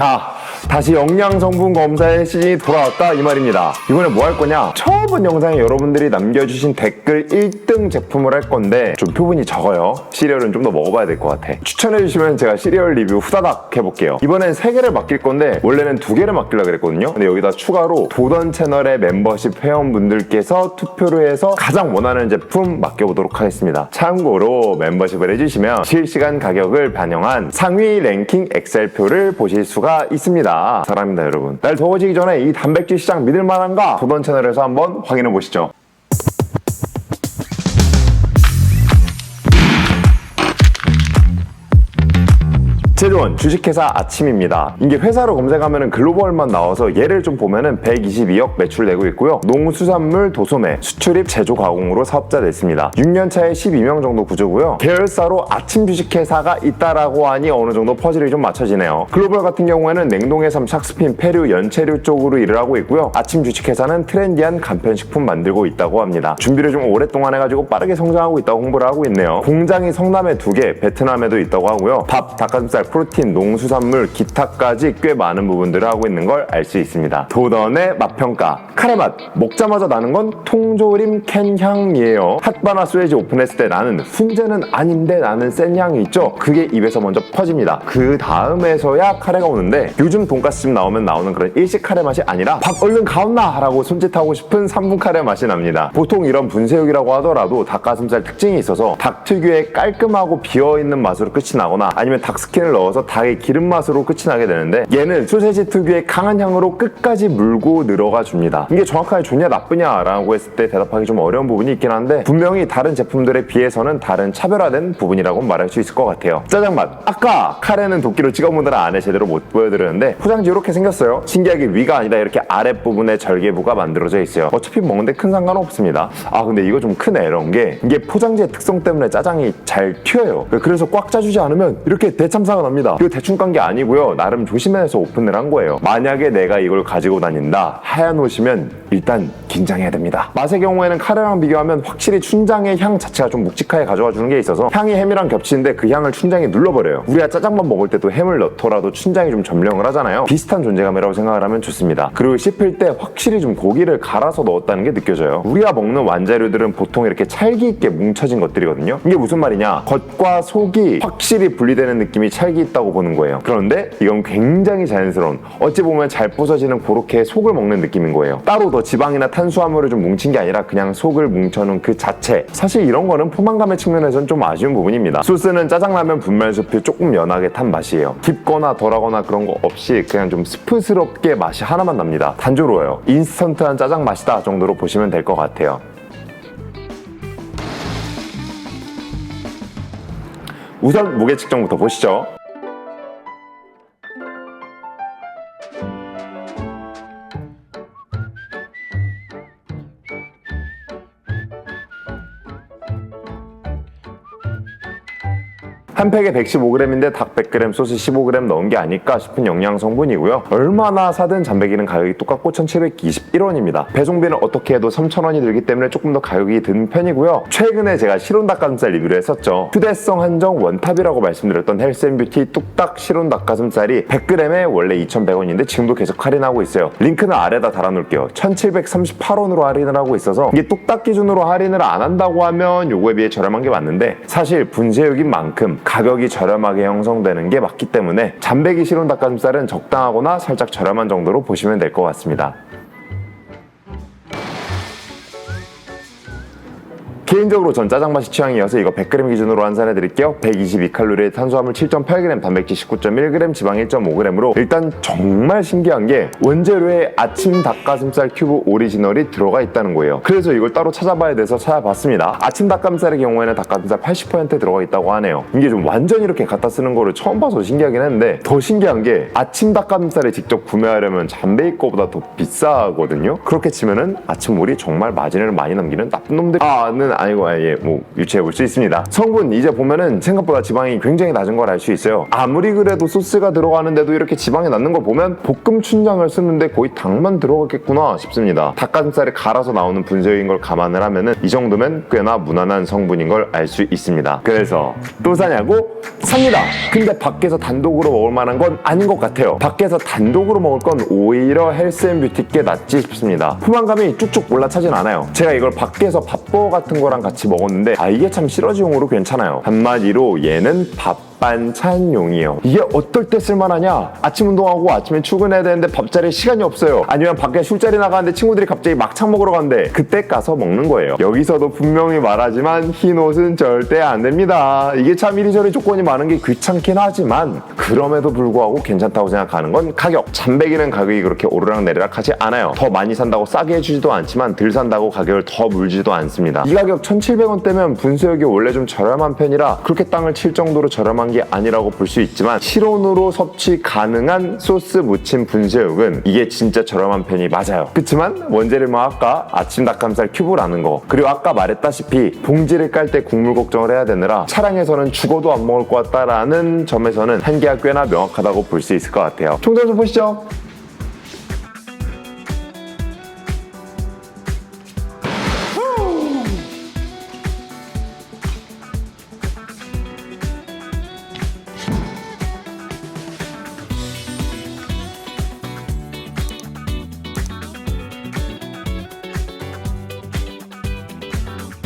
자, 다시 영양성분 검사의 시즌이 돌아왔다 이 말입니다. 이번에 뭐 할 거냐? 처음 본 영상에 여러분들이 남겨주신 댓글 1등 제품을 할 건데 좀 표본이 적어요. 시리얼은 좀 더 먹어봐야 될 것 같아. 추천해주시면 제가 시리얼 리뷰 후다닥 해볼게요. 이번엔 3개를 맡길 건데 원래는 2개를 맡기려고 그랬거든요. 근데 여기다 추가로 도던 채널의 멤버십 회원분들께서 투표를 해서 가장 원하는 제품 맡겨보도록 하겠습니다. 참고로 멤버십을 해주시면 실시간 가격을 반영한 상위 랭킹 엑셀표를 보실 수가 있습니다. 사랑합니다, 여러분. 날 더워지기 전에 이 단백질 시장 믿을만한가? 도던 채널에서 한번 확인해보시죠. 제조원 주식회사 아침입니다. 이게 회사로 검색하면 글로벌만 나와서 얘를 좀 보면은 122억 매출 내고 있고요. 농수산물 도소매, 수출입 제조 가공으로 사업자 됐습니다. 6년차에 12명 정도 구조고요. 계열사로 아침 주식회사가 있다라고 하니 어느 정도 퍼즐이 좀 맞춰지네요. 글로벌 같은 경우에는 냉동해삼, 샥스핀, 페류, 연체류 쪽으로 일을 하고 있고요. 아침 주식회사는 트렌디한 간편식품 만들고 있다고 합니다. 준비를 좀 오랫동안 해가지고 빠르게 성장하고 있다고 홍보를 하고 있네요. 공장이 성남에 2개, 베트남에도 있다고 하고요. 밥, 닭가슴살, 프로틴, 농수산물, 기타까지 꽤 많은 부분들을 하고 있는 걸 알 수 있습니다. 도던의 맛평가. 카레 맛. 먹자마자 나는 건 통조림 캔 향이에요. 핫바나 스웨지 오픈했을 때 나는 훈제는 아닌데 나는 센 향이 있죠? 그게 입에서 먼저 퍼집니다. 그 다음에서야 카레가 오는데 요즘 돈가스집 나오면 나오는 그런 일식 카레 맛이 아니라 밥 얼른 가온나! 라고 손짓하고 싶은 3분 카레 맛이 납니다. 보통 이런 분쇄육이라고 하더라도 닭가슴살 특징이 있어서 닭 특유의 깔끔하고 비어있는 맛으로 끝이 나거나 아니면 닭 스킨을 넣어서 닭의 기름 맛으로 끝이 나게 되는데 얘는 소세지 특유의 강한 향으로 끝까지 물고 늘어가 줍니다. 이게 정확하게 좋냐 나쁘냐 라고 했을 때 대답하기 좀 어려운 부분이 있긴 한데 분명히 다른 제품들에 비해서는 다른 차별화된 부분이라고 말할 수 있을 것 같아요. 짜장맛. 아까 카레는 도끼로 찍어보느라 안에 제대로 못 보여드렸는데 포장지 이렇게 생겼어요. 신기하게 위가 아니라 이렇게 아랫부분에 절개부가 만들어져 있어요. 어차피 먹는데 큰 상관은 없습니다. 아 근데 이거 좀 큰 에러인 게 이게 포장지의 특성 때문에 짜장이 잘 튀어요. 그래서 꽉 짜주지 않으면 이렇게 대참사가 납니다. 이거 대충 깐 게 아니고요. 나름 조심해서 오픈을 한 거예요. 만약에 내가 이걸 가지고 다닌다. 하얀 옷이면 일단 긴장해야 됩니다. 맛의 경우에는 카레랑 비교하면 확실히 춘장의 향 자체가 좀 묵직하게 가져와 주는 게 있어서 향이 햄이랑 겹치는데 그 향을 춘장이 눌러버려요. 우리가 짜장밥 먹을 때도 햄을 넣더라도 춘장이 좀 점령을 하잖아요. 비슷한 존재감이라고 생각을 하면 좋습니다. 그리고 씹힐 때 확실히 좀 고기를 갈아서 넣었다는 게 느껴져요. 우리가 먹는 완자류들은 보통 이렇게 찰기 있게 뭉쳐진 것들이거든요. 이게 무슨 말이냐? 겉과 속이 확실히 분리되는 느낌이 찰기 있다고 보는 거예요. 그런데 이건 굉장히 자연스러운, 어찌 보면 잘 부서지는 그렇게 속을 먹는 느낌인 거예요. 따로 더 지방이나 탄수화물을 좀 뭉친 게 아니라 그냥 속을 뭉쳐놓은 그 자체. 사실 이런 거는 포만감의 측면에서는 좀 아쉬운 부분입니다. 소스는 짜장라면 분말수프 조금 연하게 탄 맛이에요. 깊거나 덜하거나 그런 거 없이 그냥 좀 스프스럽게 맛이 하나만 납니다. 단조로워요. 인스턴트한 짜장 맛이다 정도로 보시면 될 것 같아요. 우선 무게 측정부터 보시죠. 한 팩에 115g인데 닭 100g, 소스 15g 넣은 게 아닐까 싶은 영양 성분이고요. 얼마나 사든 잠베기는 가격이 똑같고 1,721원입니다. 배송비는 어떻게 해도 3,000원이 들기 때문에 조금 더 가격이 든 편이고요. 최근에 제가 실온 닭가슴살 리뷰를 했었죠. 휴대성 한정 원탑이라고 말씀드렸던 헬스앤뷰티 뚝딱 실온 닭가슴살이 100g에 원래 2,100원인데 지금도 계속 할인하고 있어요. 링크는 아래다 달아놓을게요. 1,738원으로 할인을 하고 있어서 이게 뚝딱 기준으로 할인을 안 한다고 하면 요거에 비해 저렴한 게 맞는데 사실 분쇄육인 만큼 가격이 저렴하게 형성되는 게 맞기 때문에 잠베기 실온 닭가슴살은 적당하거나 살짝 저렴한 정도로 보시면 될 것 같습니다. 개인적으로 전 짜장 맛이 취향이어서 이거 100g 기준으로 환산해 드릴게요. 122칼로리의 탄수화물 7.8g, 단백질 19.1g, 지방 1.5g으로 일단 정말 신기한 게 원재료에 아침 닭가슴살 큐브 오리지널이 들어가 있다는 거예요. 그래서 이걸 따로 찾아봐야 돼서 찾아봤습니다. 아침 닭가슴살의 경우에는 닭가슴살 80% 들어가 있다고 하네요. 이게 좀 완전히 이렇게 갖다 쓰는 거를 처음 봐서 신기하긴 했는데 더 신기한 게 아침 닭가슴살을 직접 구매하려면 잠베이 거보다 더 비싸거든요. 그렇게 치면은 아침물이 정말 마진을 많이 남기는 나쁜 놈들은 아니고 유추해 볼 수 있습니다. 성분 이제 보면은 생각보다 지방이 굉장히 낮은 걸 알 수 있어요. 아무리 그래도 소스가 들어가는데도 이렇게 지방이 낮는 걸 보면 볶음 춘장을 쓰는데 거의 닭만 들어갔겠구나 싶습니다. 닭가슴살이 갈아서 나오는 분쇄인 걸 감안을 하면은 이 정도면 꽤나 무난한 성분인 걸 알 수 있습니다. 그래서 또 사냐고? 삽니다. 근데 밖에서 단독으로 먹을 만한 건 아닌 것 같아요. 밖에서 단독으로 먹을 건 오히려 헬스앤뷰티께 낫지 싶습니다. 포만감이 쭉쭉 올라차진 않아요. 제가 이걸 밖에서 밥버거 같은 거랑 같이 먹었는데 이게 참 시러지용으로 괜찮아요. 한마디로 얘는 밥 반찬용이에요. 이게 어떨 때 쓸만하냐? 아침 운동하고 아침에 출근해야 되는데 밥자리에 시간이 없어요. 아니면 밖에 술자리 나가는데 친구들이 갑자기 막창 먹으러 간대. 그때 가서 먹는 거예요. 여기서도 분명히 말하지만 흰옷은 절대 안 됩니다. 이게 참 이리저리 조건이 많은 게 귀찮긴 하지만 그럼에도 불구하고 괜찮다고 생각하는 건 가격. 잠배기는 가격이 그렇게 오르락내리락 하지 않아요. 더 많이 산다고 싸게 해주지도 않지만 덜 산다고 가격을 더 물지도 않습니다. 이 가격 1,700원대면 분수역이 원래 좀 저렴한 편이라 그렇게 땅을 칠 정도로 저렴한 게 아니라고 볼 수 있지만 실온으로 섭취 가능한 소스 무침 분쇄육은 이게 진짜 저렴한 편이 맞아요. 그치만 원재료만 아까 아침 닭가슴살 큐브라는 거, 그리고 아까 말했다시피 봉지를 깔 때 국물 걱정을 해야 되느라 차량에서는 죽어도 안 먹을 것 같다라는 점에서는 한계가 꽤나 명확하다고 볼 수 있을 것 같아요. 총점 좀 보시죠.